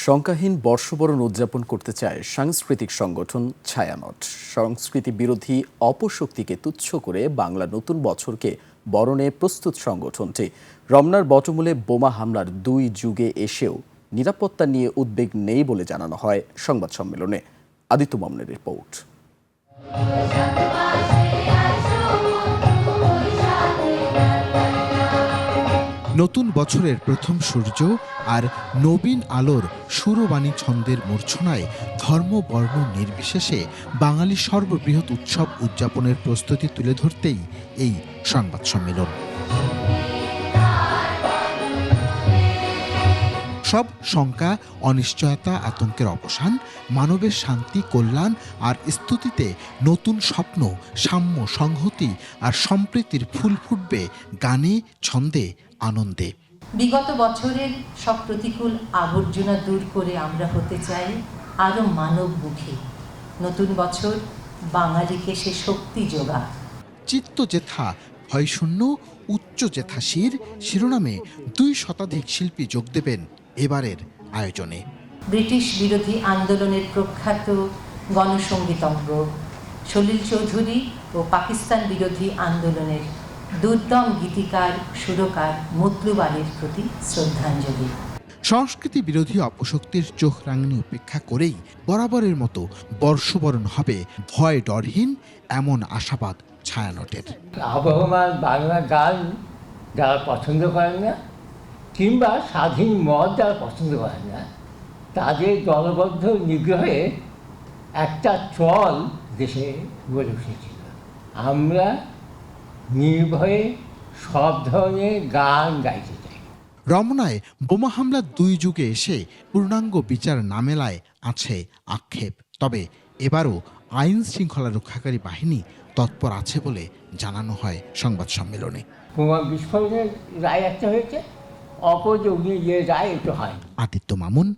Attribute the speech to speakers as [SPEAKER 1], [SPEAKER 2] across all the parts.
[SPEAKER 1] সংখ্যাহীন বর্ষবরণ উদযাপন করতে চায় সাংস্কৃতিক সংগঠন ছায়ানট। সংস্কৃতি বিরোধী অপশক্তিকে তুচ্ছ করে বাংলা নতুন বছরকে বরণে প্রস্তুত সংগঠনটি। রমনার বটমূলে বোমা হামলার 2 যুগে এসেও নিরাপত্তা নিয়ে উদ্বেগ নেই বলে জানানো হয় সংবাদ সম্মেলনে। আদিত্য মামুনের রিপোর্ট।
[SPEAKER 2] নতুন বছরের প্রথম সূর্য আর নবীন আলোর সুরবাণী ছন্দের মূর্ছনায় ধর্ম বর্ণ নির্বিশেষে বাঙালি সর্ববৃহৎ উৎসব উদযাপনের প্রস্তুতি তুলে ধরতেই এই সংবাদ সম্মেলন। সব শঙ্কা, অনিশ্চয়তা, আতঙ্কের অবসান, মানবের শান্তি, কল্যাণ আর স্তুতিতে নতুন স্বপ্ন, সাম্য, সংহতি আর সম্প্রীতির ফুল ফুটবে গানে, ছন্দে, আনন্দে।
[SPEAKER 3] বিগত বছরের সব প্রতিকূল আবর্জনা দূর করে আমরা হতে চাই আরো মানবমুখী। নতুন বছর বাঙালিকে সে শক্তি যোগায়।
[SPEAKER 2] চিত্ত জেথা ভয়শূন্য, উচ্চ জেথা শিরোনামে 2 শতাধিক শিল্পী যোগ দেবেন এবারের আয়োজনে।
[SPEAKER 3] ব্রিটিশ বিরোধী আন্দোলনের প্রখ্যাত গণসঙ্গীতজ্ঞ সলিল চৌধুরী ও পাকিস্তান বিরোধী আন্দোলনের দুর্দম গীতিকার সুরকার মতলুব আলীর প্রতি শ্রদ্ধাঞ্জলি।
[SPEAKER 2] সংস্কৃতি বিরোধী অপশক্তির চোখ রাঙানি উপেক্ষা করেই বরাবরের মতো বর্ষবরণ হবে ভয় ডরহীন, এমন আশাবাদ ছায়ানটের।
[SPEAKER 4] আবহমান বাংলা গান যারা পছন্দ করেন না কিংবা স্বাধীন মত যারা পছন্দ করেন না, তাদের দলবদ্ধ নিগ্রহে একটা চল দেশে গড়ে উঠেছিল। আমরা নির্ভয়ে সব ধরনের গান গাইতে চাই।
[SPEAKER 2] রমনায় বোমা হামলার 2 যুগে এসে পূর্ণাঙ্গ বিচার না মেলায় আছে আক্ষেপ। তবে এবারও আইন শৃঙ্খলা রক্ষাকারী বাহিনী তৎপর আছে বলে জানানো হয় সংবাদ সম্মেলনে।
[SPEAKER 4] বোমা বিস্ফোরণের রায় একটা হয়েছে, অপযোগী যে রায় একটু হয়।
[SPEAKER 2] আদিত্য মামুন,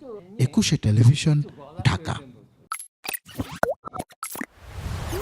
[SPEAKER 2] 21 টেলিভিশন, ঢাকা।